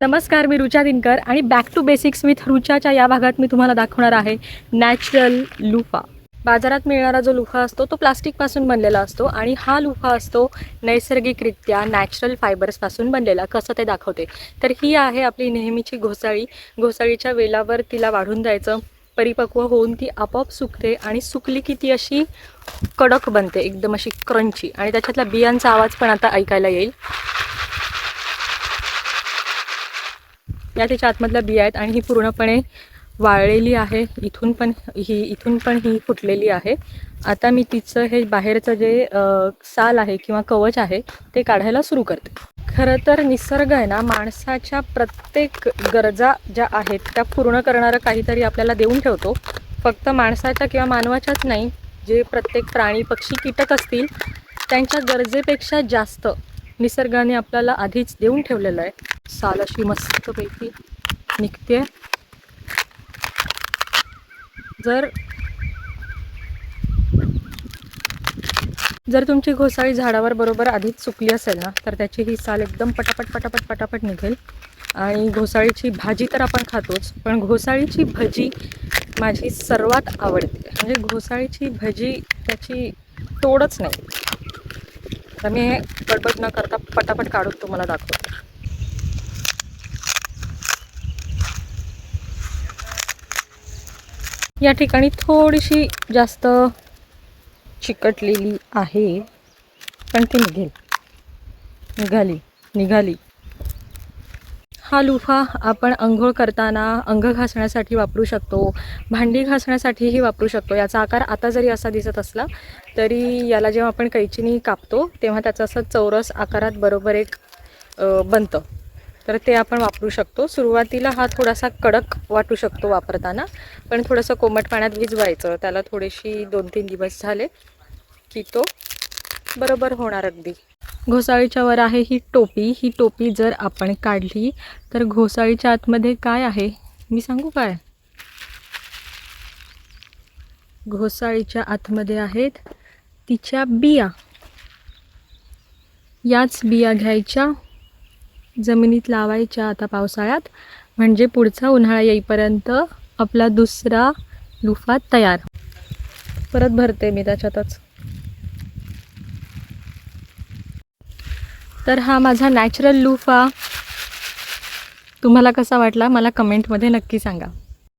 नमस्कार, मी रुचा दिनकर आणि back to basics with रुचाच्या या भागात मी तुम्हाला दाखवणार आहे नॅचरल लुफा. बाजारात मिळणारा जो लुफा असतो तो प्लास्टिकपासून बनलेला असतो आणि हा लुफा असतो नैसर्गिकरित्या नॅचरल फायबर्सपासून बनलेला. कसं ते दाखवते. तर ही आहे आपली नेहमीची घोसाळी. घोसाळीच्या वेलावर तिला वाढून द्यायचं, परिपक्व होऊन ती आपोआप सुकते आणि सुकली की ती अशी कडक बनते, एकदम अशी क्रंची. आणि त्याच्यातल्या बियांचा आवाज पण आता ऐकायला येईल. या त्याच्या आतमधल्या बिया आहेत आणि ही पूर्णपणे वाळलेली आहे. इथून पण ही फुटलेली आहे. आता मी तिचं हे बाहेरचं जे साल आहे किंवा कवच आहे ते काढायला सुरू करते. खरं तर निसर्ग आहे ना, माणसाच्या प्रत्येक गरजा ज्या आहेत त्या पूर्ण करणारं काहीतरी आपल्याला देऊन ठेवतो. फक्त माणसाच्या किंवा मानवाच्याच नाही, जे प्रत्येक प्राणी पक्षी कीटक असतील त्यांच्या गरजेपेक्षा जास्त निसर्गाने आपल्याला आधीच देऊन ठेवलेलं आहे. साल अशी मस्तपैकी निघते. जर तुमची घोसाळी झाडावर बरोबर आधीच सुकली असेल ना, तर त्याची ही साल एकदम पटापट निघेल. आणि घोसाळीची भाजी तर आपण खातोच, पण घोसाळीची भजी माझी सर्वात आवडते. म्हणजे घोसाळीची भजी त्याची तोडच नाही. तर मी हे गडबड न करता पटापट काढून तुम्हाला दाखवते. या ठिकाणी थोडीशी जास्त चिकटलेली आहे, पण ती निघाली. हा लुफा आपण अंघोळ करताना अंग घासण्यासाठी वापरू शकतो, भांडी घासण्यासाठीही वापरू शकतो. याचा आकार आता जरी असा दिसत असला तरी याला जेव्हा आपण कैचीने कापतो तेव्हा त्याचा असं चौरस आकारात बरोबर एक बनतं. तर ते आपण वापरू शकतो. सुरुवातीला हा थोडासा कडक वाटू शकतो वापरताना, पण थोडंसं कोमट पाण्यात भिजवायचं. त्याला थोडीशी 2-3 दिवस झाले की तो बरोबर होणार अगदी. घोसाळीच्या वर आहे ही टोपी. ही टोपी जर आपण काढली तर घोसाळीच्या आतमध्ये काय आहे मी सांगू काय? घोसाळीच्या आतमध्ये आहेत तिच्या बिया. याच बिया घ्यायच्या, जमिनीत लावायच्या आता पावसाळ्यात, म्हणजे पुढचा उन्हाळा येईपर्यंत आपला दुसरा लुफा तयार. परत भरते मी त्याच्यातच. तर हा माझा नॅचरल लुफा तुम्हाला कसा वाटला मला कमेंटमध्ये नक्की सांगा.